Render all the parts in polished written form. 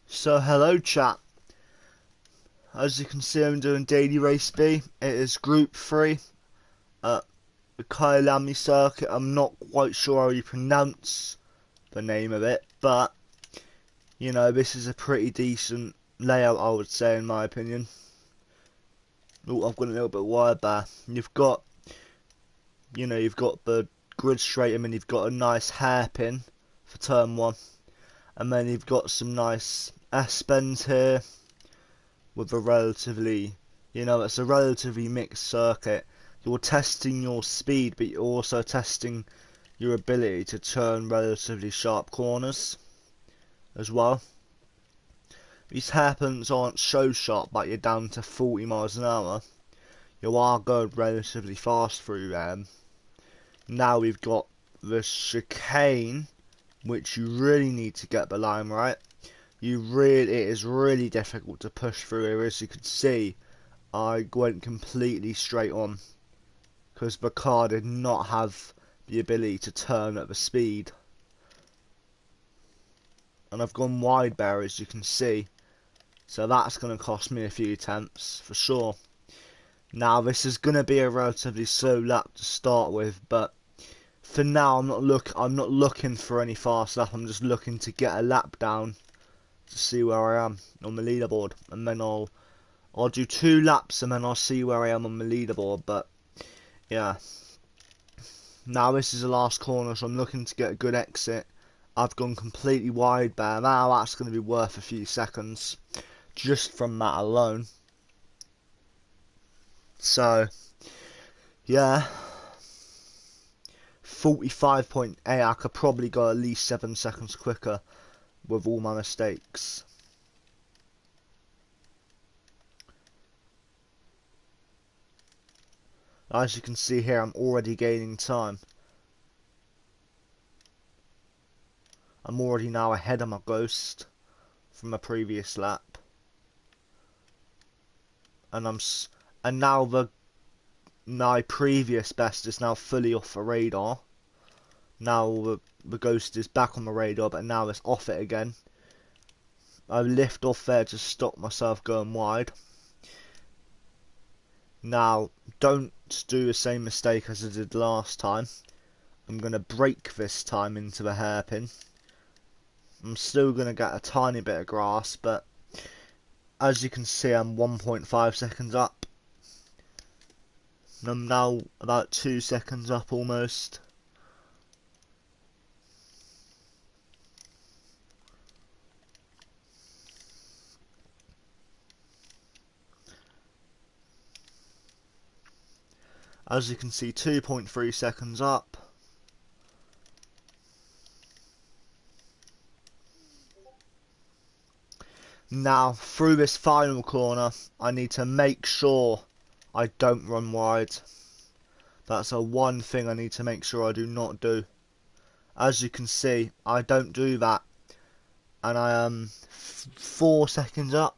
So hello chat, as you can see I'm doing daily race B. It is group 3 at the Kyalami circuit. I'm not quite sure how you pronounce the name of it, but you know, this is a pretty decent layout, I would say, in my opinion. Oh, I've got a little bit wide there. You've got the grid straight, and then you've got a nice hairpin for turn 1, and then you've got some nice S-bends here with a relatively, it's a relatively mixed circuit. You're testing your speed, but you're also testing your ability to turn relatively sharp corners as well. These hairpins aren't so sharp, but you're down to 40 miles an hour. You are going relatively fast through them. Now we've got the chicane, which you really need to get the line right. It is really difficult to push through here. As you can see, I went completely straight on because the car did not have the ability to turn at the speed, and I've gone wide there, as you can see, so that's going to cost me a few tenths for sure. Now this is going to be a relatively slow lap to start with, but for now I'm not looking for any fast lap. I'm just looking to get a lap down to see where I am on the leaderboard, and then I'll do 2 laps and then I'll see where I am on the leaderboard. But yeah, now this is the last corner, so I'm looking to get a good exit. I've gone completely wide there. Now that's going to be worth a few seconds just from that alone. So yeah, 45.8. I could probably go at least 7 seconds quicker with all my mistakes. As you can see here, I'm already gaining time. I'm already now ahead of my ghost from a previous lap, and now my previous best is now fully off the radar. Now the ghost is back on the radar, but now it's off it again. I lift off there to stop myself going wide. Now, don't do the same mistake as I did last time. I'm going to brake this time into the hairpin. I'm still going to get a tiny bit of grass, but as you can see, I'm 1.5 seconds up. I'm now about 2 seconds up almost. As you can see, 2.3 seconds up. Now, through this final corner, I need to make sure I don't run wide. That's the one thing I need to make sure I do not do. As you can see, I don't do that, and I am 4 seconds up.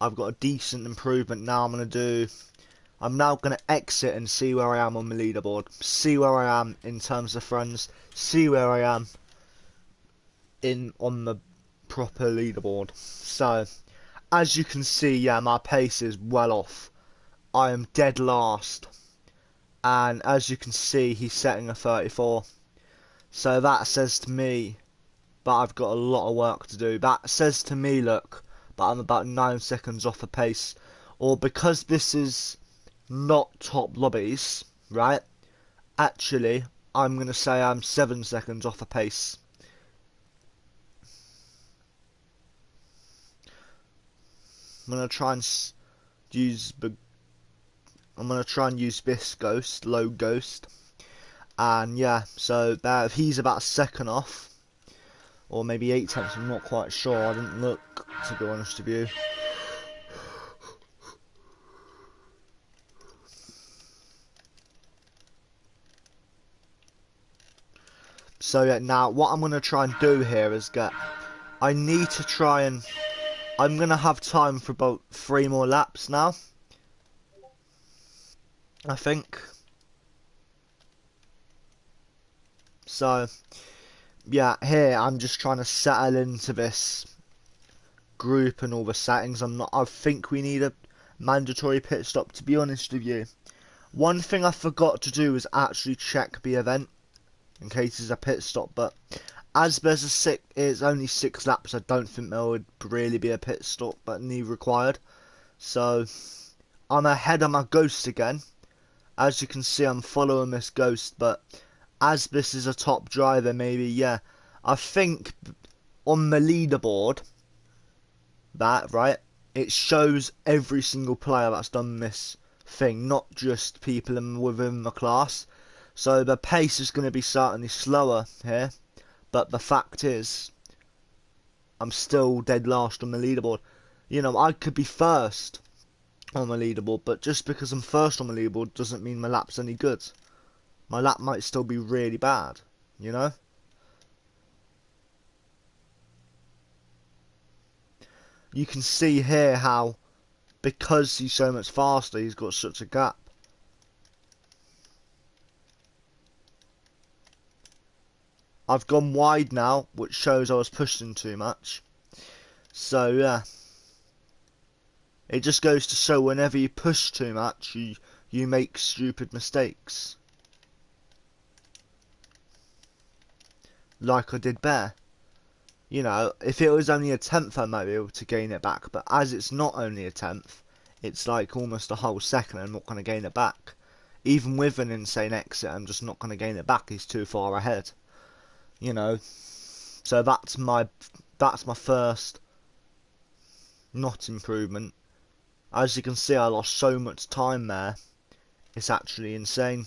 I've got a decent improvement now. I'm now going to exit and see where I am on the leaderboard. See where I am in terms of friends. See where I am on the proper leaderboard. So, as you can see, yeah, my pace is well off. I am dead last. And as you can see, he's setting a 34. So that says to me, but I've got a lot of work to do. That says to me, look, but I'm about 9 seconds off the pace. Or because this is not top lobbies, right? Actually, I'm going to say I'm 7 seconds off the pace. I'm going to try and use this ghost, low ghost. And yeah, so he's about a second off. Or maybe 8 tenths, I'm not quite sure. I didn't look, to be honest with you. So yeah, now what I'm going to try and do here is I need to try and, I'm going to have time for about 3 more laps now, I think. So yeah, here I'm just trying to settle into this group and all the settings. I think we need a mandatory pit stop, to be honest with you. One thing I forgot to do was actually check the event in case there's a pit stop, but as it's only 6 laps, I don't think there would really be a pit stop but need required. So I'm ahead of my ghost again. As you can see, I'm following this ghost, but as this is a top driver, maybe, yeah, I think on the leaderboard, it shows every single player that's done this thing, not just people within the class. So the pace is going to be certainly slower here, but the fact is, I'm still dead last on the leaderboard. You know, I could be first on the leaderboard, but just because I'm first on the leaderboard doesn't mean my lap's any good. My lap might still be really bad, you know? You can see here how, because he's so much faster, he's got such a gap. I've gone wide now, which shows I was pushing too much. So yeah, it just goes to show whenever you push too much, you make stupid mistakes. Like I did there. You know, if it was only a tenth, I might be able to gain it back. But as it's not only a tenth, it's like almost a whole second. I'm not going to gain it back. Even with an insane exit, I'm just not going to gain it back. He's too far ahead. You know, so that's my first not improvement. As you can see, I lost so much time there. It's actually insane.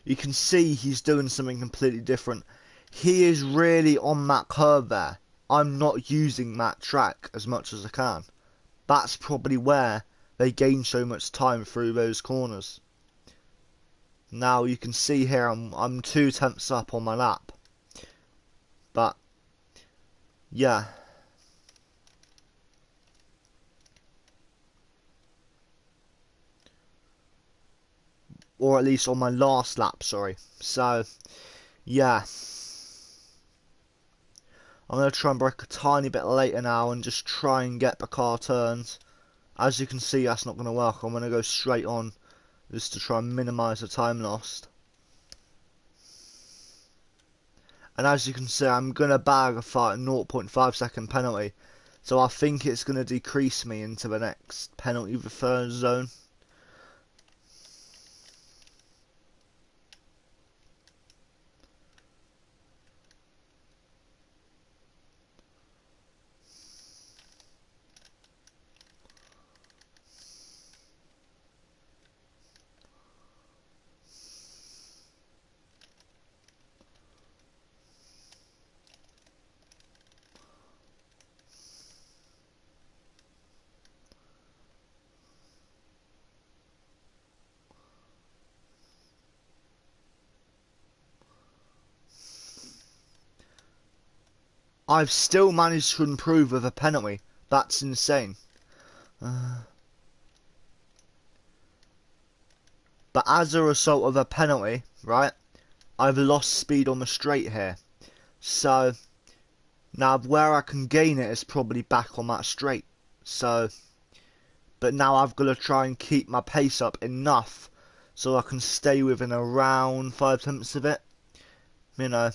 You can see he's doing something completely different. He is really on that curve there. I'm not using that track as much as I can. That's probably where they gain so much time through those corners. Now you can see here I'm 2 tenths up on my lap. But yeah. Or at least on my last lap, sorry. So yeah. I'm going to try and brake a tiny bit later now and just try and get the car turned. As you can see, that's not going to work. I'm going to go straight on just to try and minimise the time lost. And as you can see, I'm going to bag a 0.5 second penalty. So I think it's going to decrease me into the next penalty reference zone. I've still managed to improve with a penalty. That's insane. But as a result of a penalty, right, I've lost speed on the straight here. So now where I can gain it is probably back on that straight. So, but now I've got to try and keep my pace up enough so I can stay within around 5 tenths of it. You know.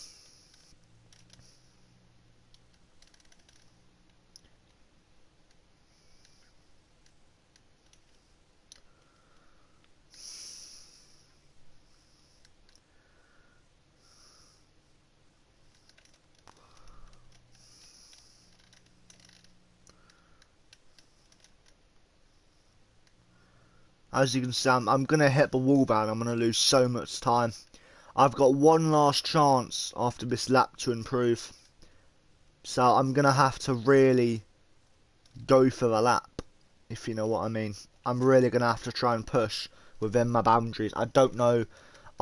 As you can see, I'm going to hit the wall bar and I'm going to lose so much time. I've got one last chance after this lap to improve. So I'm going to have to really go for the lap, if you know what I mean. I'm really going to have to try and push within my boundaries. I don't know.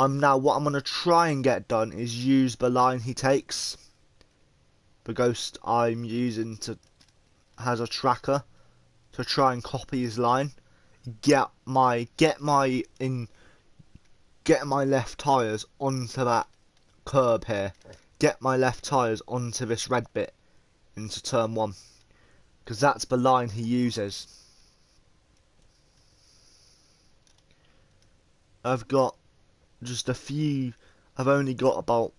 what I'm gonna try and get done is use the line he takes. The ghost I'm using has a tracker to try and copy his line. Get my left tyres onto that curb here. Get my left tyres onto this red bit into turn 1. Because that's the line he uses. I've got just a few. I've only got about.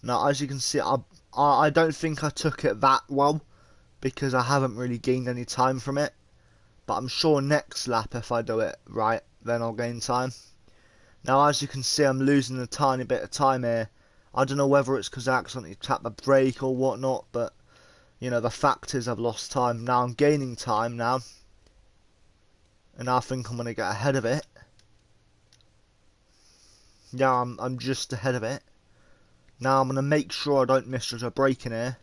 Now, as you can see, I don't think I took it that well because I haven't really gained any time from it. But I'm sure next lap, if I do it right, then I'll gain time. Now, as you can see, I'm losing a tiny bit of time here. I don't know whether it's because I accidentally tapped the brake or whatnot, but, you know, the fact is I've lost time. Now I'm gaining time now. And I think I'm going to get ahead of it. Yeah, I'm just ahead of it. Now I'm going to make sure I don't miss a brake in here.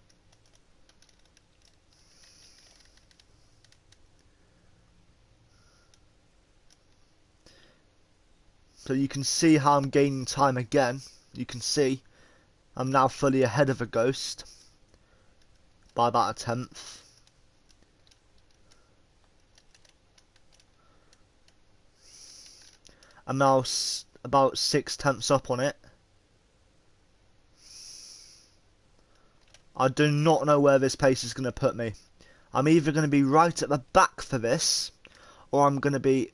So you can see how I'm gaining time again. You can see I'm now fully ahead of a ghost by about a tenth. I'm now about 6/10 up on it. I do not know where this pace is going to put me. I'm either going to be right at the back for this, or I'm going to be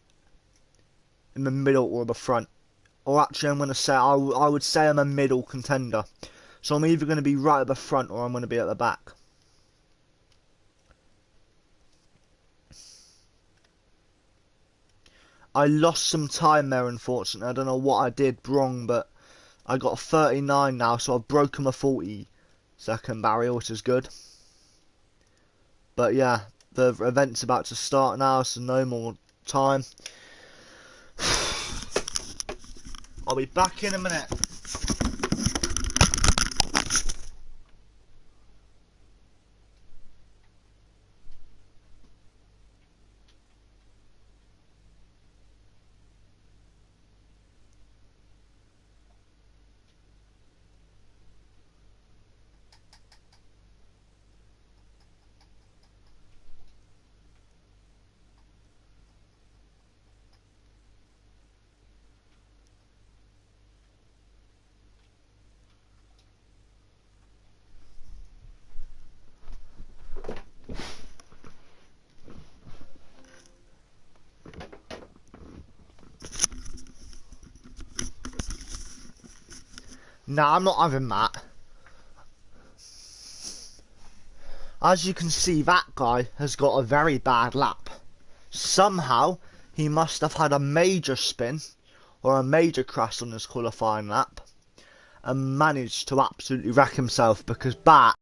in the middle or the front. Or actually, I'm going to say I would say I'm a middle contender. So I'm either going to be right at the front or I'm going to be at the back. I lost some time there, unfortunately. I don't know what I did wrong, but I got a 39 now, so I've broken my 40-second barrier, which is good. But yeah, the event's about to start now, so no more time. I'll be back in a minute. Nah, I'm not having that. As you can see, that guy has got a very bad lap. Somehow, he must have had a major spin or a major crash on his qualifying lap and managed to absolutely wreck himself because that.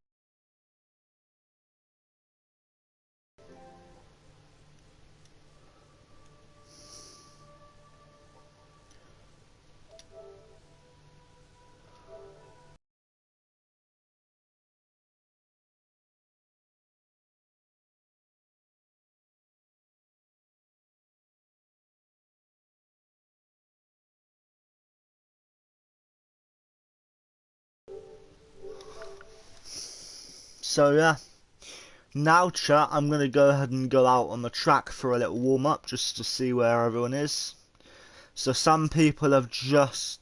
So yeah, now chat, I'm going to go ahead and go out on the track for a little warm up just to see where everyone is. So some people have just,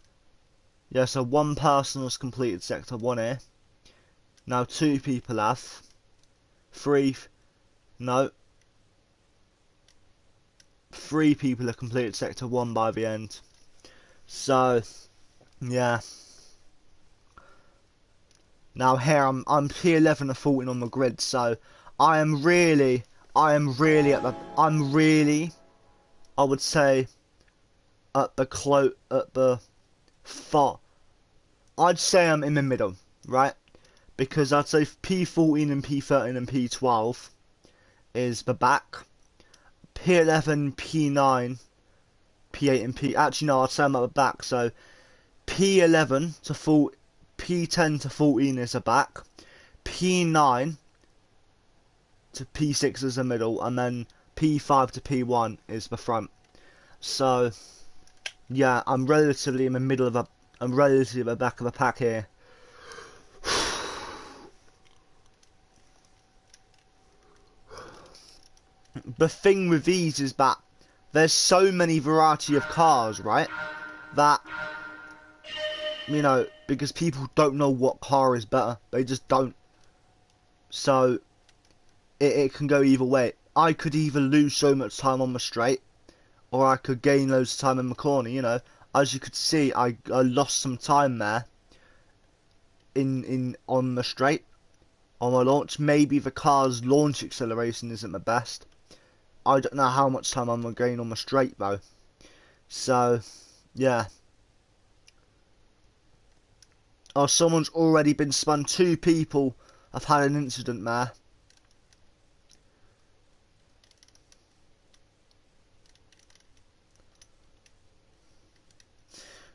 yeah, so one person has completed sector 1 here. Now 2 people have. 3, no. 3 people have completed sector 1 by the end. So, yeah. Now here I'm P11 of 14 on the grid, so I'm really I would say at the far. I'd say I'm in the middle, right? Because I'd say P14 and P13 and P12 is the back. P11, P9, P8 and P. Actually, no, I'd say I'm at the back. So P11 to P10 to 14 is the back, P9 to P6 is the middle, and then P5 to P1 is the front. So yeah, I'm relatively in the middle of I'm relatively at the back of the pack here. The thing with these is that there's so many variety of cars, right? That, you know, because people don't know what car is better. They just don't. So it can go either way. I could either lose so much time on the straight, or I could gain loads of time in the corner, you know. As you could see, I lost some time there on the straight, on my launch. Maybe the car's launch acceleration isn't the best. I don't know how much time I'm going to gain on the straight though. So, yeah. Oh, someone's already been spun. 2 people have had an incident there.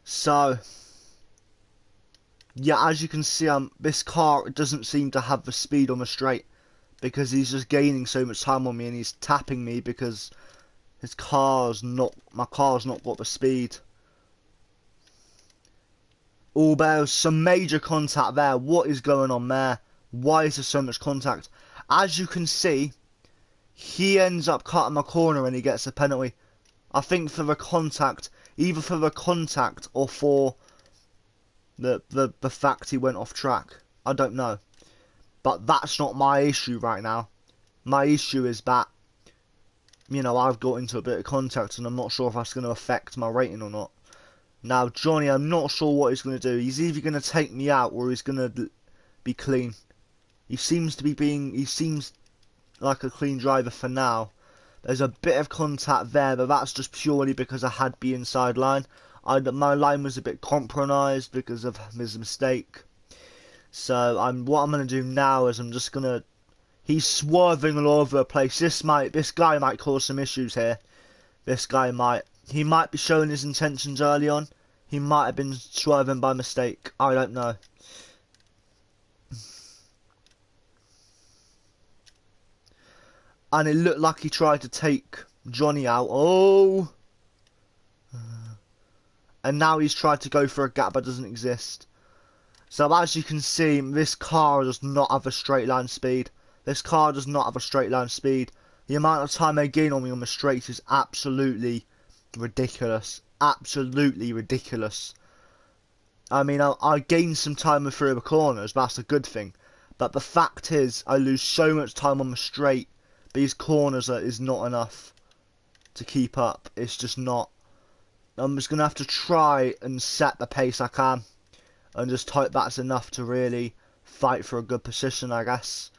So, yeah, as you can see, this car doesn't seem to have the speed on the straight, because he's just gaining so much time on me, and he's tapping me because my car's not got the speed. Oh, there's some major contact there. What is going on there? Why is there so much contact? As you can see, he ends up cutting my corner and he gets a penalty. I think for the contact, either for the contact or for the fact he went off track. I don't know. But that's not my issue right now. My issue is that, you know, I've got into a bit of contact and I'm not sure if that's going to affect my rating or not. Now, Johnny, I'm not sure what he's going to do. He's either going to take me out or he's going to be clean. He seems like a clean driver for now. There's a bit of contact there, but that's just purely because I had the inside line. My line was a bit compromised because of his mistake. So what I'm going to do now is I'm just going to... He's swerving all over the place. This guy might cause some issues here. This guy might. He might be showing his intentions early on. He might have been swerving by mistake. I don't know. And it looked like he tried to take Johnny out. Oh! And now he's tried to go for a gap that doesn't exist. So as you can see, this car does not have a straight line speed. This car does not have a straight line speed. The amount of time they gain on me on the straight is absolutely ridiculous. Absolutely ridiculous. I mean, I gained some time through the corners, that's a good thing. But the fact is, I lose so much time on the straight. These corners is not enough to keep up. It's just not. I'm just going to have to try and set the pace I can. And just hope that's enough to really fight for a good position, I guess.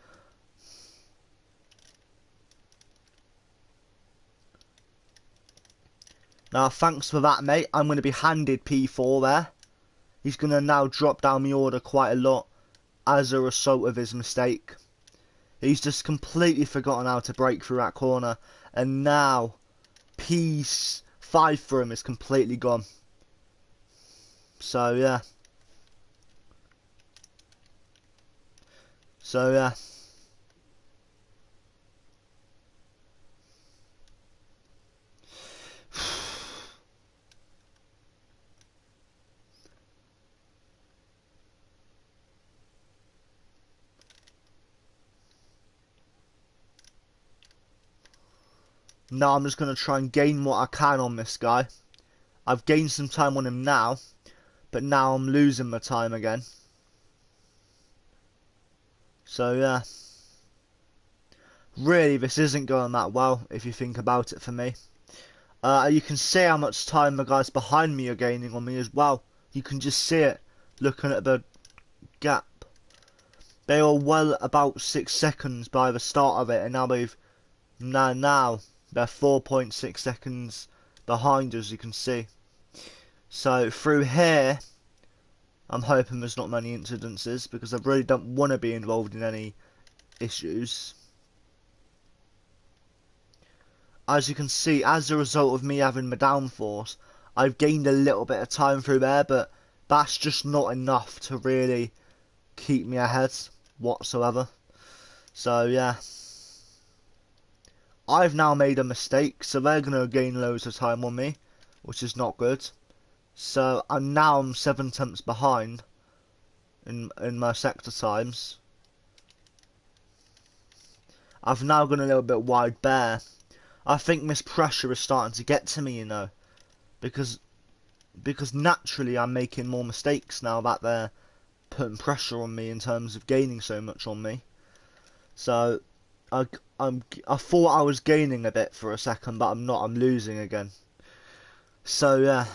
Now, thanks for that, mate. I'm going to be handed P4 there. He's going to now drop down the order quite a lot as a result of his mistake. He's just completely forgotten how to break through that corner. And now, P5 for him is completely gone. So, yeah. Now I'm just going to try and gain what I can on this guy. I've gained some time on him now, but now I'm losing my time again. So yeah. Really, this isn't going that well, if you think about it for me. You can see how much time the guys behind me are gaining on me as well. You can just see it, looking at the gap. They were well about 6 seconds by the start of it, and now they're 4.6 seconds behind, as you can see. So through here, I'm hoping there's not many incidences, because I really don't want to be involved in any issues. As you can see, as a result of me having my downforce, I've gained a little bit of time through there, but that's just not enough to really keep me ahead whatsoever. So yeah, I've now made a mistake, so they're going to gain loads of time on me, which is not good. So I'm 7 tenths behind in my sector times. I've now gone a little bit wide bare. I think this pressure is starting to get to me, you know, because naturally I'm making more mistakes now that they're putting pressure on me in terms of gaining so much on me. So I thought I was gaining a bit for a second, but I'm not. I'm losing again. So yeah,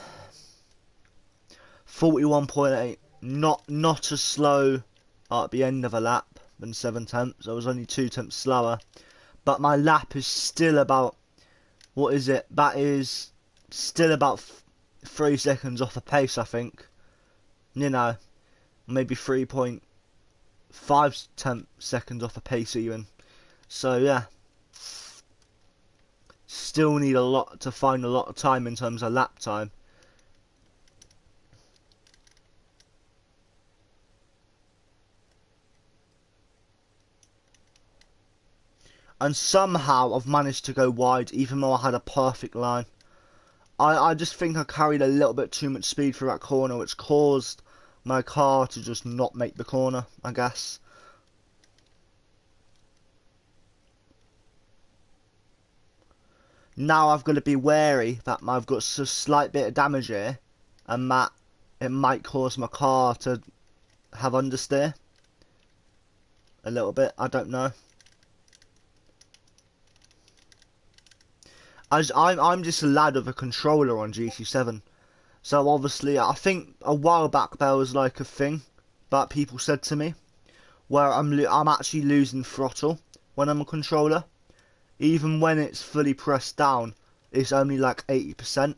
41.8. Not as slow at the end of a lap than 7 tenths. I was only 2 tenths slower, but my lap is still about, what is it? That is still about 3 seconds off the pace, I think. You know, maybe 3.5 seconds off the pace even. So yeah, still need a lot to find a lot of time in terms of lap time. And somehow I've managed to go wide even though I had a perfect line. I just think I carried a little bit too much speed through that corner, which caused my car to just not make the corner, I guess. Now I've got to be wary that I've got a slight bit of damage here, and that it might cause my car to have understeer a little bit. I don't know. I'm just a lad with a controller on GT7, so obviously I think a while back there was like a thing that people said to me where I'm actually losing throttle when I'm a controller. Even when it's fully pressed down, it's only like 80%,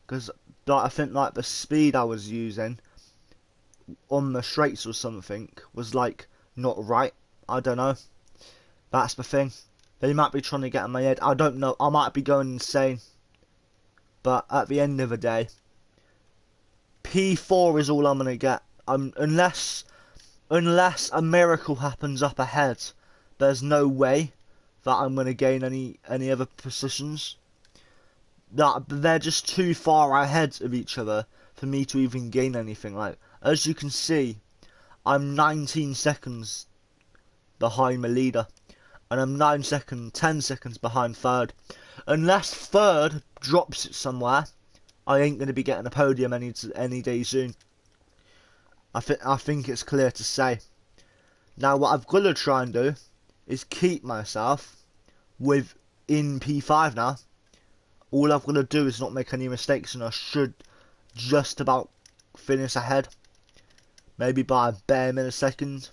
because like, I think like the speed I was using on the straights or something was like not right. I don't know. That's the thing. They might be trying to get in my head. I don't know. I might be going insane. But at the end of the day, P4 is all I'm gonna get. Unless a miracle happens up ahead, there's no way that I'm gonna gain any other positions. That they're just too far ahead of each other for me to even gain anything. Like, as you can see, I'm 19 seconds behind the leader, and I'm 10 seconds behind third. Unless third drops it somewhere, I ain't gonna be getting a podium any day soon. I think it's clear to say. Now what I've got to try and do is keep myself within P5 now. All I've got to do is not make any mistakes, and I should just about finish ahead. Maybe by a bare millisecond.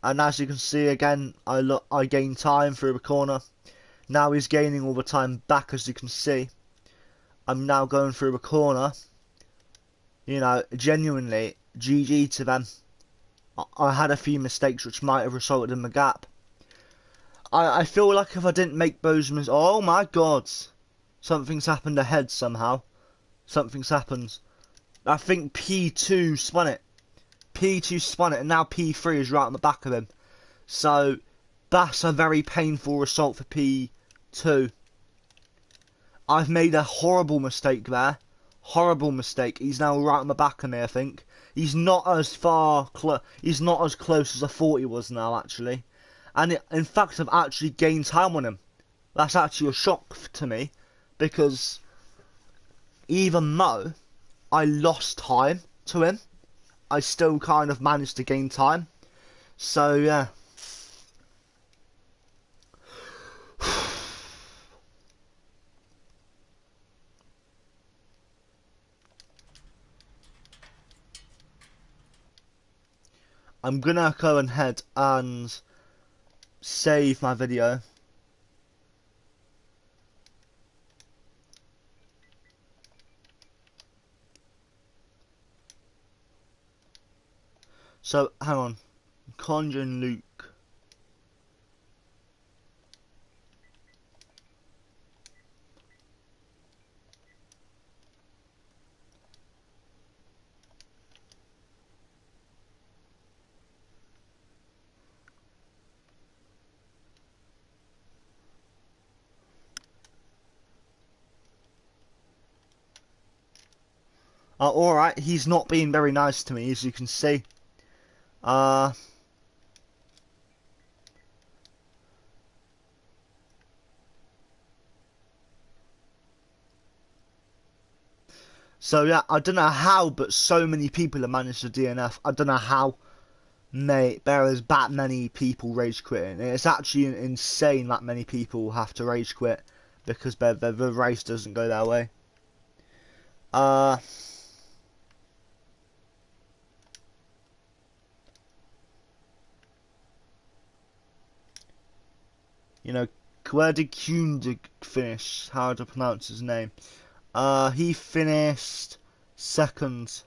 And as you can see again, I gain time through the corner. Now he's gaining all the time back, as you can see. I'm now going through the corner. You know, genuinely, GG to them. I had a few mistakes which might have resulted in the gap. I feel like if I didn't make those mistakes... Oh my god! Something's happened ahead somehow. Something's happened. I think P2 spun it. P2 spun it, and now P3 is right on the back of him. So, that's a very painful result for P2. I've made a horrible mistake there. Horrible mistake. He's now right on the back of me, I think. He's not as he's not as close as I thought he was now, actually. And in fact, I've actually gained time on him. That's actually a shock to me, because even though I lost time to him, I still kind of managed to gain time. So yeah. I'm gonna go ahead and save my video. So, hang on. Conjuring Luke. Alright, he's not being very nice to me, as you can see. Uh... So yeah, I don't know how, but so many people have managed to DNF. I don't know how, mate. There is that many people rage quitting. It's actually insane that many people have to rage quit because the race doesn't go their way. Uh, you know, where did Kundig finish? How to pronounce his name? He finished second.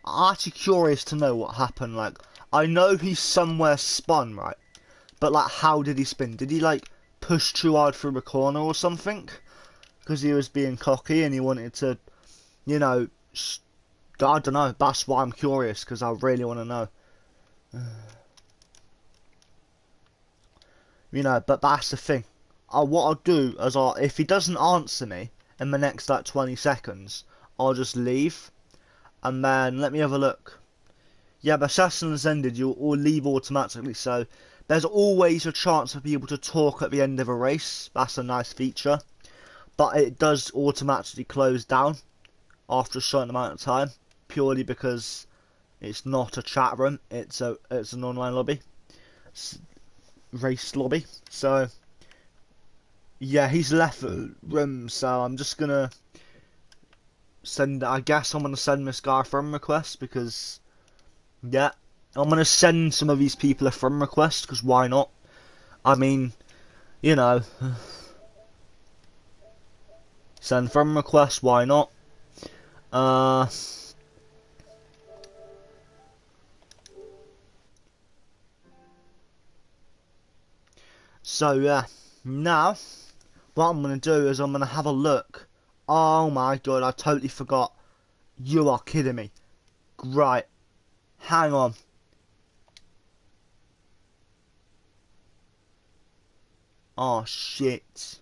I'm actually curious to know what happened. Like, I know he's somewhere spun, right? But like, how did he spin? Did he like push too hard through a corner or something? Because he was being cocky and he wanted to, you know, I don't know. That's why I'm curious, because I really want to know. You know, but that's the thing. What I'll do is, if he doesn't answer me in the next like 20 seconds, I'll just leave, and then let me have a look. Yeah, the session has ended. You'll all leave automatically, so there's always a chance for people to talk at the end of a race. That's a nice feature, but it does automatically close down after a certain amount of time, purely because it's not a chat room. It's an online lobby, race lobby. So yeah, he's left the room. So I'm just gonna send. I guess I'm gonna send this guy a friend request because yeah, I'm gonna send some of these people a friend request because why not? I mean, you know, send friend request. Why not? Uh. So yeah, now what I'm gonna do is I'm gonna have a look. Oh my god, I totally forgot. You are kidding me. Right, hang on. Oh shit.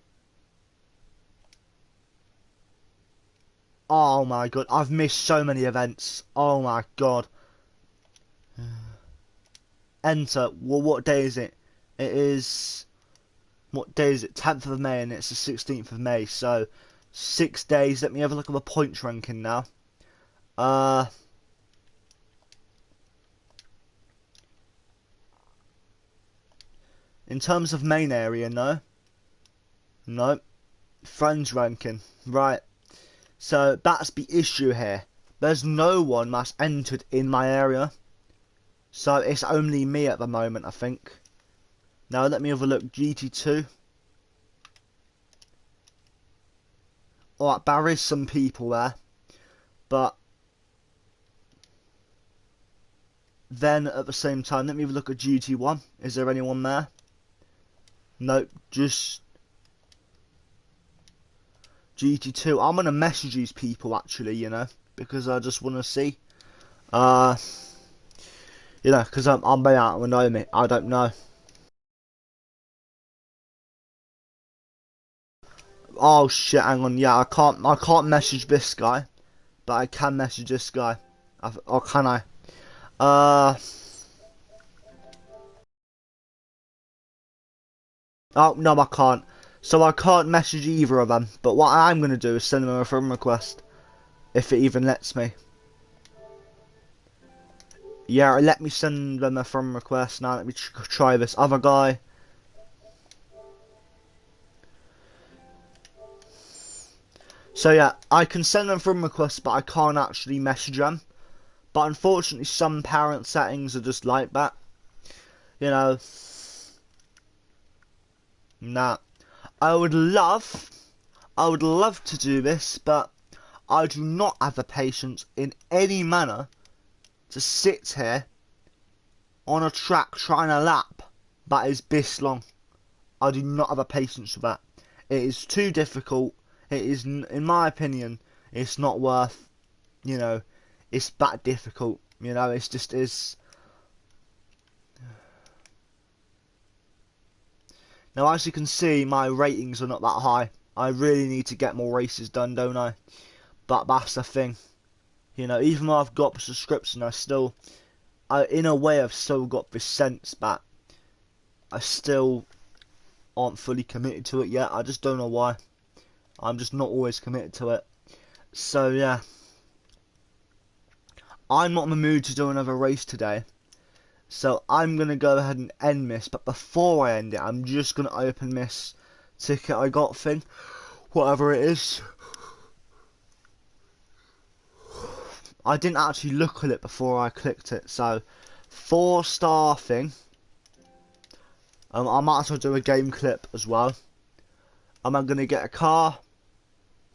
Oh my god, I've missed so many events. Oh my god. Enter. Well, what day is it? It is. What day is it? 10th of May, and it's the 16th of May. So 6 days. Let me have a look at the points ranking now. Uh. In terms of main area, no. No. Friends ranking. Right. So that's the issue here. There's no one that's entered in my area. So it's only me at the moment, I think. Now let me have a look. GT2. Alright, there is some people there. But then at the same time, let me have a look at GT1. Is there anyone there? Nope, just GT2. I'm going to message these people actually, you know, because I just want to see. You know, because I may not know me. I don't know. Oh shit, hang on. Yeah, I can't message this guy, but I can message this guy. Or can I? Oh no, I can't. So I can't message either of them. But what I'm gonna do is send them a friend request, if it even lets me. Yeah, let me send them a friend request. Now let me try this other guy. So yeah, I can send them friend requests, but I can't actually message them. But unfortunately, some parent settings are just like that. You know. Nah. I would love to do this, but I do not have the patience in any manner to sit here on a track trying a lap that is this long. I do not have a patience for that. It is too difficult. It is, in my opinion, It's not worth, you know, it's that difficult, you know, it's just is. Now as you can see, my ratings are not that high. I really need to get more races done, don't I? But that's the thing. You know, even though I've got the subscription, in a way, I've still got this sense that I still aren't fully committed to it yet. I just don't know why. I'm just not always committed to it. So yeah, I'm not in the mood to do another race today. So I'm going to go ahead and end this. But before I end it, I'm just going to open this ticket I got thing. Whatever it is. I didn't actually look at it before I clicked it. So, 4-star thing. I might as well do a game clip as well. Am I going to get a car?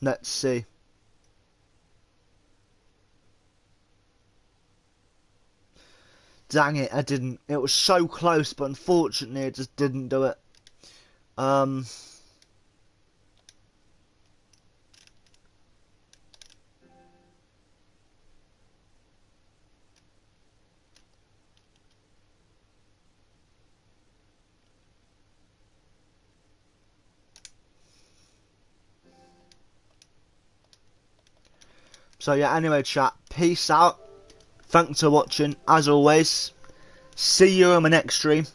Let's see. Dang it, I didn't. It was so close, but unfortunately it just didn't do it. So yeah, anyway chat, peace out. Thanks for watching, as always. See you on my next stream.